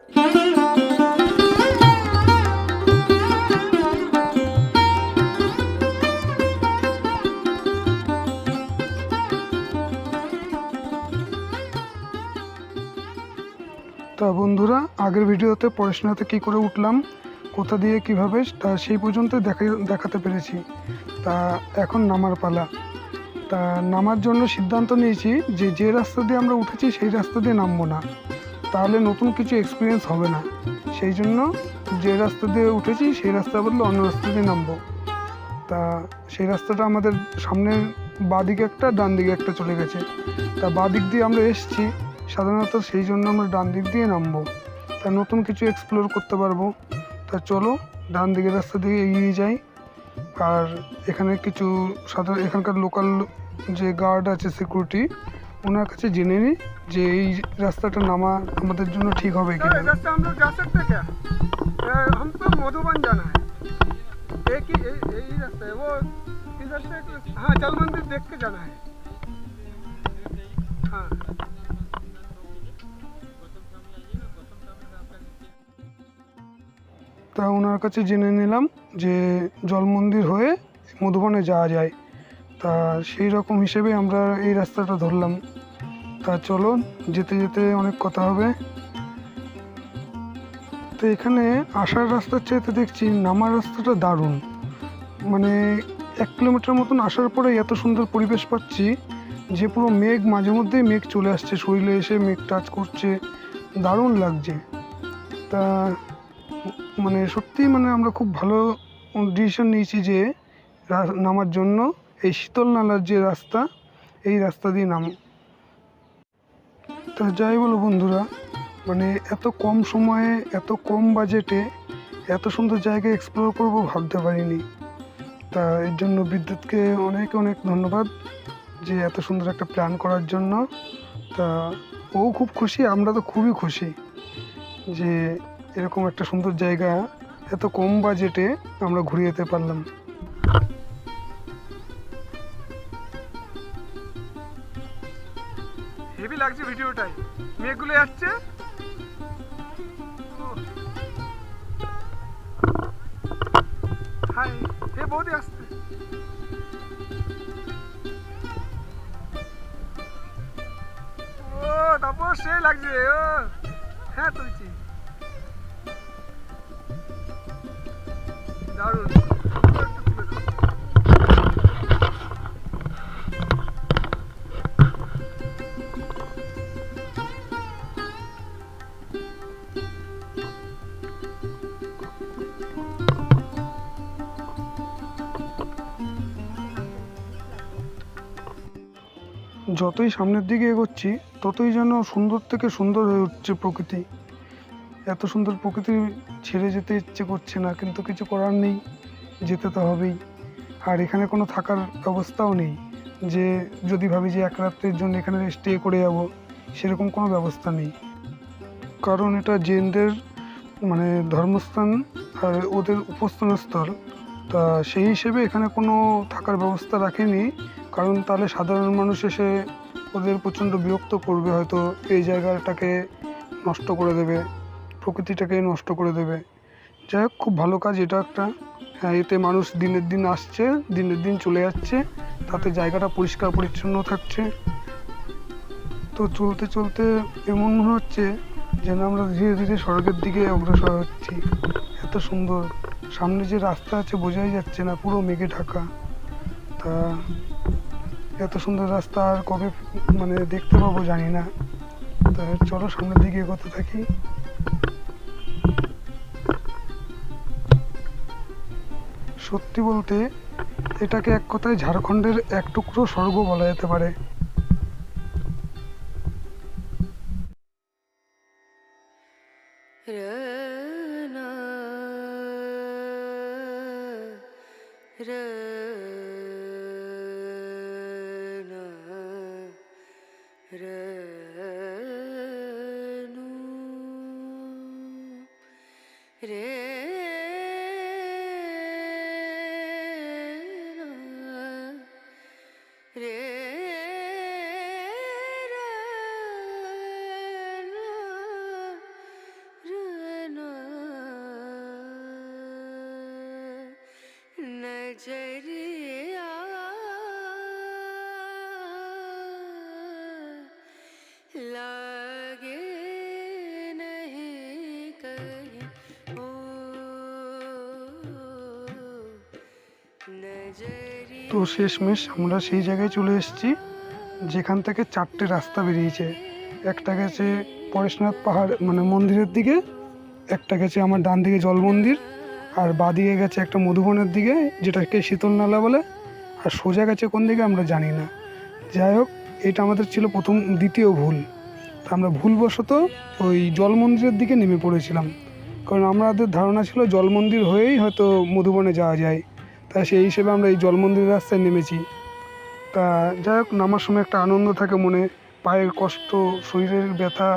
তা বন্ধুরা, আগের ভিডিওতে পড়াশোনাতে কী করে উঠলাম, কোথা দিয়ে কিভাবে, তা সেই পর্যন্ত দেখাতে পেরেছি। তা এখন নামার পালা। তা নামার জন্য সিদ্ধান্ত নিয়েছি যে রাস্তা দিয়ে আমরা উঠেছি সেই রাস্তা দিয়ে নামবো না, তাহলে নতুন কিছু এক্সপিরিয়েন্স হবে না। সেই জন্য যে রাস্তা দিয়ে উঠেছি সেই রাস্তার বদলে অন্য রাস্তা দিয়ে নামবো। তা সেই রাস্তাটা আমাদের সামনের বাঁ দিকে একটা, ডান দিকে একটা চলে গেছে। তা বাঁ দিক দিয়ে আমরা এসেছি সাধারণত, সেই জন্য আমরা ডান দিক দিয়ে নামবো। তা নতুন কিছু এক্সপ্লোর করতে পারবো। তা চলো ডান দিকের রাস্তা দিয়ে এগিয়ে যাই। আর এখানে কিছু এখানকার লোকাল যে গার্ড আছে, সিকিউরিটি, ওনার কাছে জেনে নিই যে এই রাস্তাটা নামা আমাদের জন্য ঠিক হবে কি না। रास्ता हम लोग जा सकते हैं क्या? हमको मधुबन जाना है। एक ही यही रास्ता है वो, इधर से हाँ जल मंदिर देख के जाना है। हाँ তা ওনার কাছে জেনে নিলাম যে জল মন্দির হয়ে মধুবনে যাওয়া যায়। তা সেই রকম হিসেবে আমরা এই রাস্তাটা ধরলাম। তা চলো, যেতে যেতে অনেক কথা হবে। তো এখানে আসার রাস্তার চাইতে দেখছি নামার রাস্তাটা দারুণ। মানে 1 কিলোমিটার মতন আসার পরে এত সুন্দর পরিবেশ পাচ্ছি যে পুরো মেঘ, মাঝে মধ্যেই মেঘ চলে আসছে, শরীরে এসে মেঘ টাচ করছে, দারুণ লাগছে। তা মানে সত্যি মানে আমরা খুব ভালো ডিসিশন নিয়েছি যে নামার জন্য এই শীতল নালার যে রাস্তা, এই রাস্তা দিয়ে নাম। তা যাই বলো বন্ধুরা, মানে এত কম সময়ে, এত কম বাজেটে এত সুন্দর জায়গা এক্সপ্লোর করব ভাবতে পারিনি। তা এর জন্য বিদ্যুৎকে অনেক অনেক ধন্যবাদ যে এত সুন্দর একটা প্ল্যান করার জন্য। তা ও খুব খুশি, আমরা তো খুবই খুশি যে এরকম একটা সুন্দর জায়গা এত কম বাজেটে আমরা ঘুরে যেতে পারলাম। হেভি লাগছে ভিডিওটাই, মেঘগুলো যাচ্ছে। হাই এ বৌদি আসছে। ও তারপর সে লাগছে। ও হ্যাঁ তুলছি, দারুণ। যতই সামনের দিকে এগোচ্ছি ততই যেন সুন্দর থেকে সুন্দর হয়ে উঠছে প্রকৃতি। এত সুন্দর প্রকৃতি ছেড়ে যেতে ইচ্ছে করছে না, কিন্তু কিছু করার নেই, যেতে তো হবেই। আর এখানে কোনো থাকার ব্যবস্থাও নেই যে যদি ভাবি যে 1 রাত্রের জন্য এখানে স্টে করে যাব, সেরকম কোনো ব্যবস্থা নেই। কারণ এটা জৈনদের মানে ধর্মস্থান আর ওদের উপাসনাস্থল। তা সেই হিসেবে এখানে কোনো থাকার ব্যবস্থা রাখেনি, কারণ তাহলে সাধারণ মানুষ এসে ওদের প্রচণ্ড বিরক্ত করবে, হয়তো এই জায়গাটাকে নষ্ট করে দেবে, প্রকৃতিটাকে নষ্ট করে দেবে। যাই হোক, খুব ভালো কাজ এটা একটা। হ্যাঁ, এতে মানুষ দিনের দিন আসছে, দিনের দিন চলে যাচ্ছে, তাতে জায়গাটা পরিষ্কার পরিচ্ছন্ন থাকছে। তো চলতে চলতে এমন মনে হচ্ছে যেন আমরা ধীরে ধীরে স্বর্গের দিকে অগ্রসর হচ্ছি। এত সুন্দর, সামনে যে রাস্তা আছে বোঝাই যাচ্ছে না, পুরো মেঘে ঢাকা। তা এত সুন্দর রাস্তা আর কবে মানে দেখতে পাবো জানি না। তা চলো সামনের দিকে এগোতে থাকি। সত্যি বলতে এটাকে এক কথায় ঝাড়খণ্ডের এক টুকরো স্বর্গ বলা যেতে পারে। नजरिया लागे नहीं कहीं ओ नजरिया। তো শেষমেশ আমরা সেই জায়গায় চলে এসেছি যেখান থেকে 4টে রাস্তা বেরিয়েছে। একটা গেছে পরেশনাথ পাহাড় মানে মন্দিরের দিকে, একটা গেছে আমার ডান দিকে জল মন্দির, আর বাঁ দিকে গেছে একটা মধুবনের দিকে যেটাকে শীতল নালা বলে, আর সোজা গেছে কোন দিকে আমরা জানি না। যাই হোক, এটা আমাদের ছিল দ্বিতীয় ভুল। তা আমরা ভুলবশত ওই জল মন্দিরের দিকে নেমে পড়েছিলাম, কারণ আমাদের ধারণা ছিল জল মন্দির হয়েই হয়তো মধুবনে যাওয়া যায়। তাই সেই হিসেবে আমরা এই জল মন্দিরের রাস্তায় নেমেছি। তা যাই হোক, নামার সময় একটা আনন্দ থাকে মনে, পায়ের কষ্ট, শরীরের ব্যথা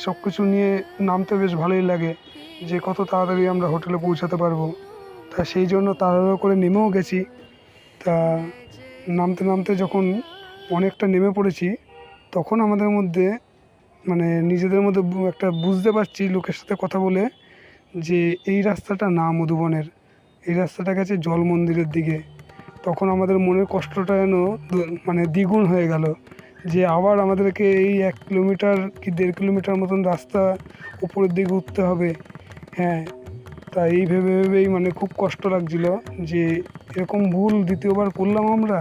সব কিছু নিয়ে নামতে বেশ ভালোই লাগে যে কত তাড়াতাড়ি আমরা হোটেলে পৌঁছাতে পারবো। তা সেই জন্য তাড়াহুড়ো করে নেমেও গেছি। তা নামতে নামতে যখন অনেকটা নেমে পড়েছি, তখন আমাদের মধ্যে মানে নিজেদের মধ্যে একটা বুঝতে পারছি লোকের সাথে কথা বলে যে এই রাস্তাটা না মধুবনের, এই রাস্তাটা গেছে জল মন্দিরের দিকে। তখন আমাদের মনের কষ্টটা যেন মানে দ্বিগুণ হয়ে গেল, যে আবার আমাদেরকে এই 1 কিলোমিটার কি 1.5 কিলোমিটার মতন রাস্তা উপরের দিকে উঠতে হবে। হ্যাঁ, তা এই ভেবে ভেবেই মানে খুব কষ্ট লাগছিল যে এরকম ভুল দ্বিতীয়বার করলাম আমরা।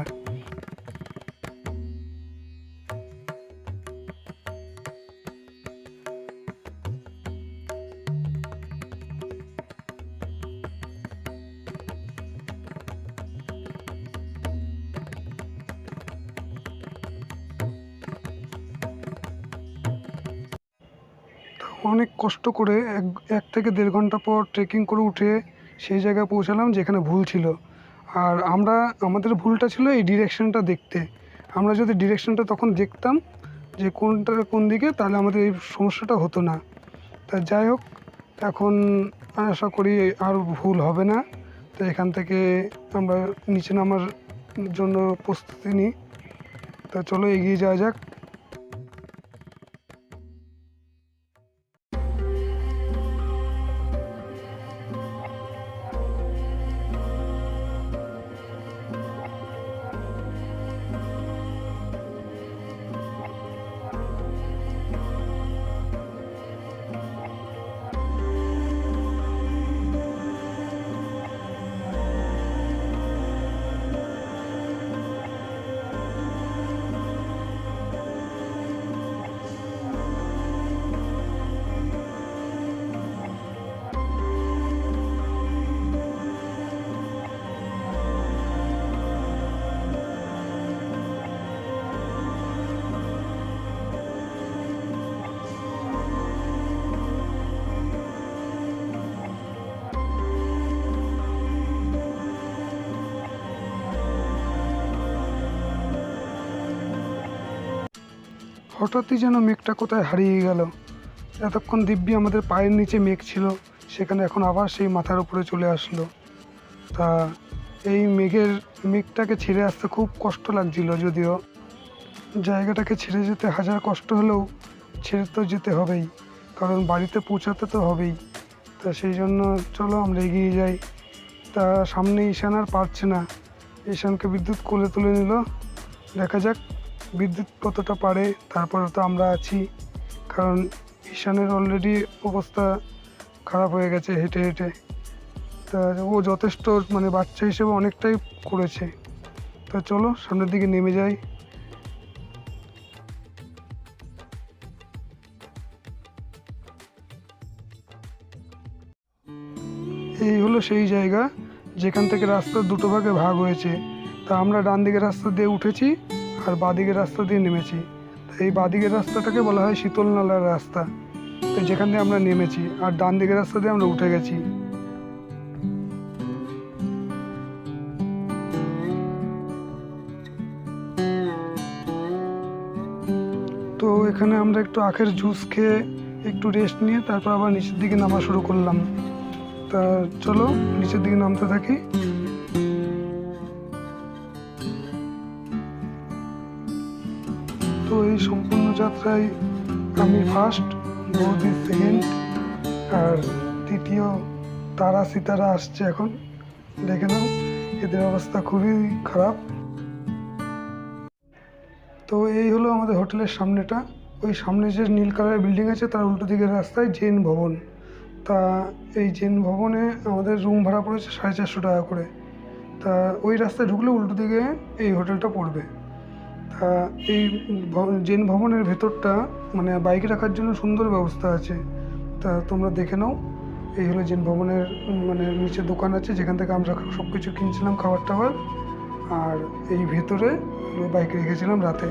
অনেক কষ্ট করে 1 থেকে 1.5 ঘন্টা পর ট্রেকিং করে উঠে সেই জায়গায় পৌঁছালাম যেখানে ভুল ছিল। আর আমাদের ভুলটা ছিল এই ডিরেকশনটা দেখতে। আমরা যদি ডিরেকশনটা তখন দেখতাম যে কোনটা কোন দিকে, তাহলে আমাদের এই সমস্যাটা হতো না। তা যাই হোক, এখন আশা করি আর ভুল হবে না। তো এখান থেকে আমরা নিচে নামার জন্য প্রস্তুতি নিই। তা চলো এগিয়ে যাওয়া যাক। হঠাৎই যেন মেঘটা কোথায় হারিয়ে গেল। এতক্ষণ দিব্যি আমাদের পায়ের নিচে মেঘ ছিল, সেখানে এখন আবার সেই মাথার উপরে চলে আসলো। তা এই মেঘটাকে ছেড়ে আসতে খুব কষ্ট লাগছিল, যদিও জায়গাটাকে ছেড়ে যেতে হাজার কষ্ট হলেও ছেড়ে তো যেতে হবেই, কারণ বাড়িতে পৌঁছাতে তো হবেই। তা সেই জন্য চলো আমরা এগিয়ে যাই। তা সামনে ঈশান আর পারছে না, ঈশানকে বিদ্যুৎ কোলে তুলে নিল। দেখা যাক বিদ্যুৎ কতটা পারে, তারপরে তো আমরা আছি। কারণ ঈশানের অলরেডি অবস্থা খারাপ হয়ে গেছে হেঁটে হেঁটে। তা ও যথেষ্ট মানে বাচ্চা হিসেবে অনেকটাই করেছে। তা চলো সামনের দিকে নেমে যাই। এই হলো সেই জায়গা যেখান থেকে রাস্তা দুটো ভাগে ভাগ হয়েছে। তা আমরা ডান দিকের রাস্তা দিয়ে উঠেছি আর বাঁদিকের রাস্তা দিয়ে নেমেছি। এই বাঁদিকের রাস্তাটাকে বলা হয় শীতল নালার রাস্তা, তো যেখান দিয়ে আমরা নেমেছি, আর ডান দিকের রাস্তা দিয়ে আমরা উঠে গেছি। তো এখানে আমরা একটু আখের জুস খেয়ে একটু রেস্ট নিয়ে তারপর আবার নিচের দিকে নামা শুরু করলাম। তা চলো নিচের দিকে নামতে থাকি। তো এই সম্পূর্ণ যাত্রায় আমি ফার্স্ট, বৌদি সেকেন্ড, আর তৃতীয় তারা সিতারা আসছে। এখন দেখে নাও এদের অবস্থা খুবই খারাপ। তো এই হলো আমাদের হোটেলের সামনেটা। ওই সামনে যে নীল কালারের বিল্ডিং আছে তার উল্টো দিকের রাস্তায় জৈন ভবন। তা এই জৈন ভবনে আমাদের রুম ভাড়া পড়েছে 450 টাকা করে। তা ওই রাস্তায় ঢুকলে উল্টো দিকে এই হোটেলটা পড়বে। তা এই জৈন ভবনের ভেতরটা মানে বাইক রাখার জন্য সুন্দর ব্যবস্থা আছে। তা তোমরা দেখে নাও। এই হলো জৈন ভবনের মানে নিচে দোকান আছে যেখান থেকে আমরা সব কিছু কিনছিলাম খাবার টাবার। আর এই ভেতরে বাইক রেখেছিলাম রাতে।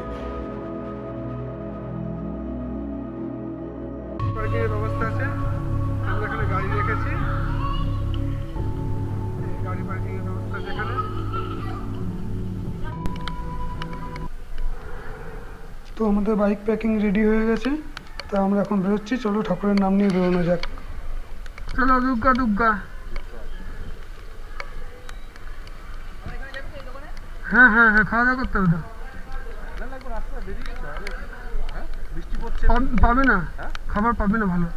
পার্কিংয়ের ব্যবস্থা আছে, আমরা এখানে গাড়ি রেখেছি। এই গাড়ি পার্কিংয়ের ব্যবস্থা আছে এখানে। তো আমাদের বাইক প্যাকিং রেডি হয়ে গেছে। তা আমরা এখন বেরোচ্ছি। চলো ঠাকুরের নাম নিয়ে বেরোনো যাক। চলো দুর্গা দুর্গা। হ্যাঁ হ্যাঁ হ্যাঁ, খাওয়া দাওয়া করতে হবে তো। পাবে না, খাবার পাবে না ভালো।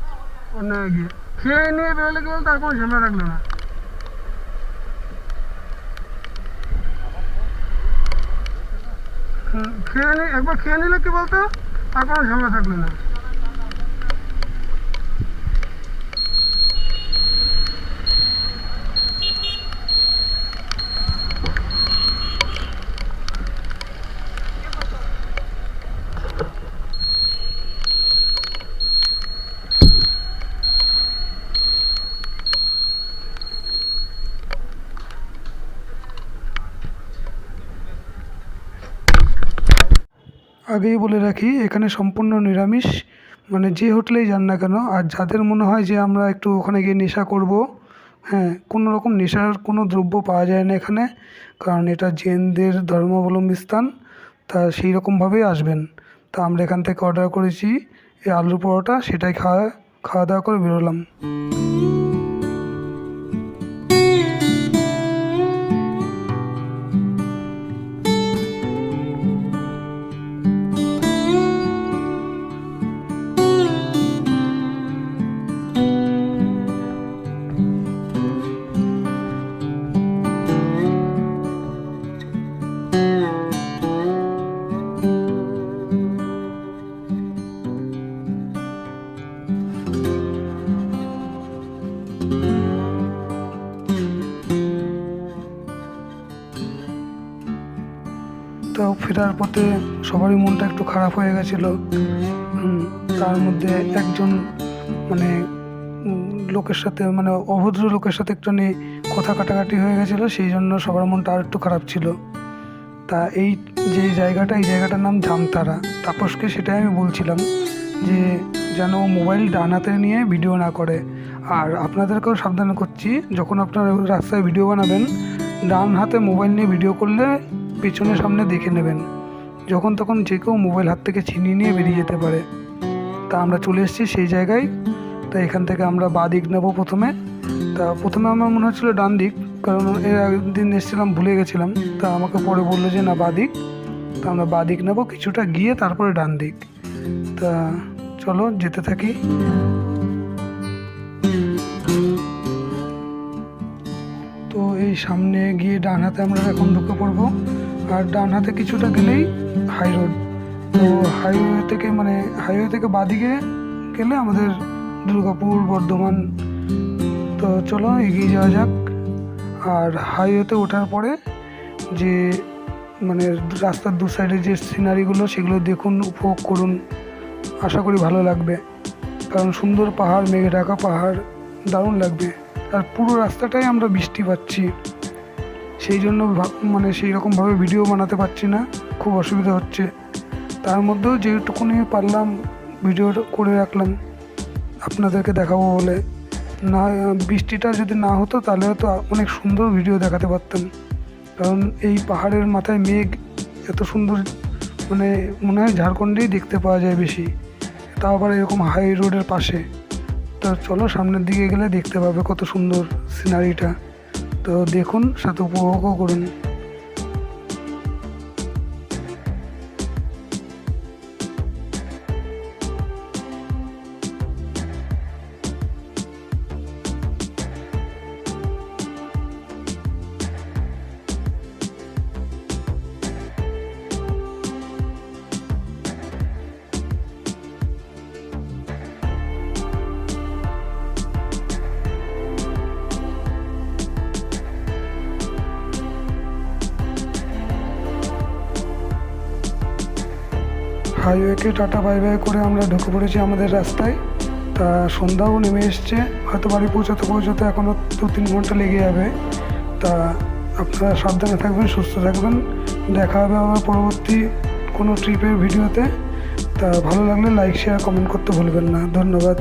অন্য গিয়ে খেয়ে নিয়ে বেরোলে কি বলতো, আর কোনো ঝামেলা রাখলো না। একবার খেয়ে নিলে কি বলতো, আর কোনো ঝামেলা থাকলো না। আগেই বলে রাখি এখানে সম্পূর্ণ নিরামিষ। মানে যে হোটেলেই যান না কেন, আর যাদের মনে হয় যে আমরা একটু ওখানে গিয়ে নেশা করব, হ্যাঁ, কোনো রকম নেশার কোনো দ্রব্য পাওয়া যায় না এখানে, কারণ এটা জৈনদের ধর্মাবলম্বী স্থান। তা সেই রকমভাবেই আসবেন। তা আমরা এখান থেকে অর্ডার করেছি এই আলু পরোটা, সেটাই খাওয়া দাওয়া করে বেরোলাম। তো ফেরার পথে সবারই মনটা একটু খারাপ হয়ে গেছিলো। তার মধ্যে একজন মানে লোকের সাথে মানে অভদ্র লোকের সাথে একটু কথা কাটাকাটি হয়ে গেছিলো, সেই জন্য সবার মনটা আর একটু খারাপ ছিল। তা এই যে জায়গাটার নাম জামতারা। তাপসকে সেটাই আমি বলছিলাম যে যেন মোবাইল ডান হাতে নিয়ে ভিডিও না করে। আর আপনাদেরকেও সাবধান করছি, যখন আপনারা রাস্তায় ভিডিও বানাবেন, ডান হাতে মোবাইল নিয়ে ভিডিও করলে পেছনে সামনে দেখে নেবেন। যখন তখন যে কেউ মোবাইল হাত থেকে ছিনিয়ে নিয়ে বেরিয়ে যেতে পারে। তা আমরা চলে এসেছি সেই জায়গায়। তা এখান থেকে আমরা বাঁ দিক নেবো প্রথমে। তা প্রথমে আমার মনে হচ্ছিলো ডান দিক, কারণ এর একদিন এসেছিলাম ভুলে গেছিলাম। তা আমাকে পরে বললো যে না বাঁ দিক। তা আমরা বাঁ দিক নেবো, কিছুটা গিয়ে তারপরে ডান দিক। তা চলো যেতে থাকি। তো এই সামনে গিয়ে ডান হাতে আমরা এখন ঢুকে পড়বো। আর ডান হাতে কিছুটা গেলেই হাই রোড। তো হাইওয়ে থেকে বাঁদিকে গেলে আমাদের দুর্গাপুর, বর্ধমান। তো চলো এগিয়ে যাওয়া যাক। আর হাইওয়েতে ওঠার পরে যে মানে রাস্তার দু সাইডে যে সিনারিগুলো, সেগুলো দেখুন, উপভোগ করুন। আশা করি ভালো লাগবে, কারণ সুন্দর পাহাড়, মেঘে ঢাকা পাহাড়, দারুণ লাগবে। আর পুরো রাস্তাটাই আমরা বৃষ্টি পাচ্ছি, সেই জন্য মানে সেই রকমভাবে ভিডিও বানাতে পারছি না, খুব অসুবিধা হচ্ছে। তার মধ্যেও যেটুকুনি পারলাম ভিডিও করে রাখলাম আপনাদেরকে দেখাবো বলে। না, বৃষ্টিটা যদি না হতো তাহলে হয়তো অনেক সুন্দর ভিডিও দেখাতে পারতাম। কারণ এই পাহাড়ের মাথায় মেঘ এত সুন্দর, মানে মনে হয় ঝাড়খণ্ডেই দেখতে পাওয়া যায় বেশি, তাও আবার এরকম হাই রোডের পাশে। তো চলো সামনের দিকে গেলে দেখতে পাবে কত সুন্দর সিনারিটা। তো দেখুন, সাথে উপভোগও করুন। হাইওয়েকে টাটা বাই বাই করে আমরা ঢুকে পড়েছি আমাদের রাস্তায়। তা সন্ধ্যাও নেমে এসছে, হয়তো বাড়ি পৌঁছাতে এখনও 2-3 ঘন্টা লেগে যাবে। তা আপনারা সাবধানে থাকবেন, সুস্থ থাকবেন। দেখা হবে আবার পরবর্তী কোনো ট্রিপের ভিডিওতে। তা ভালো লাগলে লাইক শেয়ার কমেন্ট করতে ভুলবেন না। ধন্যবাদ।